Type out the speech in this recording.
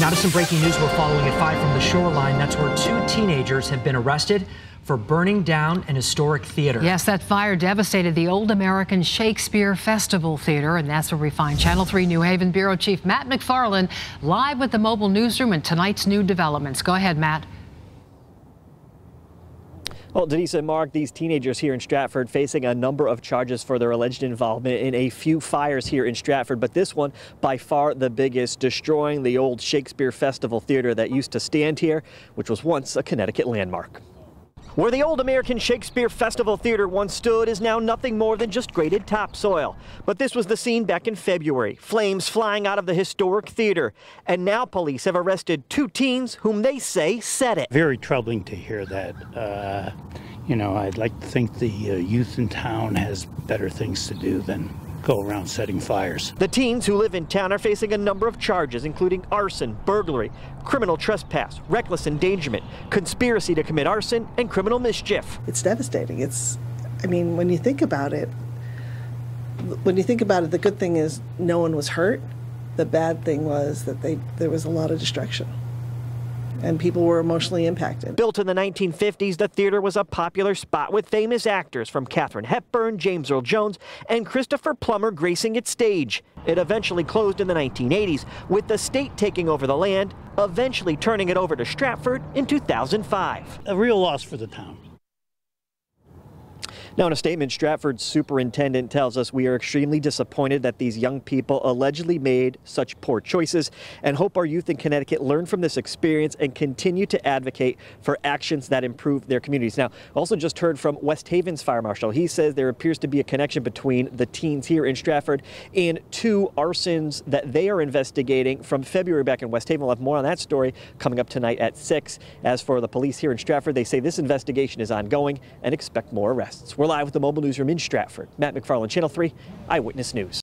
Now to some breaking news we're following at 5 from the shoreline. That's where 2 teenagers have been arrested for burning down an historic theater. Yes, that fire devastated the old American Shakespeare Festival Theater, and that's where we find Channel 3 New Haven Bureau Chief Matt McFarland live with the mobile newsroom and tonight's new developments. Go ahead, Matt. Well, Denise and Mark, these teenagers here in Stratford facing a number of charges for their alleged involvement in a few fires here in Stratford, but this one by far the biggest, destroying the old Shakespeare Festival Theater that used to stand here, which was once a Connecticut landmark. Where the old American Shakespeare Festival Theater once stood is now nothing more than just graded topsoil. But this was the scene back in February, flames flying out of the historic theater. And now police have arrested 2 teens whom they say set it. Very troubling to hear that. You know, I'd like to think the youth in town has better things to do than go around setting fires. The teens who live in town are facing a number of charges, including arson, burglary, criminal trespass, reckless endangerment, conspiracy to commit arson, and criminal mischief. It's devastating. I mean, when you think about it, the good thing is no one was hurt. The bad thing was that there was a lot of destruction, and people were emotionally impacted. Built in the 1950s, the theater was a popular spot with famous actors from Katharine Hepburn, James Earl Jones, and Christopher Plummer gracing its stage. It eventually closed in the 1980s, with the state taking over the land, eventually turning it over to Stratford in 2005. A real loss for the town. Now, in a statement, Stratford's superintendent tells us, we are extremely disappointed that these young people allegedly made such poor choices and hope our youth in Connecticut learn from this experience and continue to advocate for actions that improve their communities. Now, also just heard from West Haven's fire marshal. He says there appears to be a connection between the teens here in Stratford and 2 arsons that they are investigating from February back in West Haven. We'll have more on that story coming up tonight at 6. As for the police here in Stratford, they say this investigation is ongoing and expect more arrests. We're live with the mobile newsroom in Stratford. Matt McFarland, Channel 3 Eyewitness News.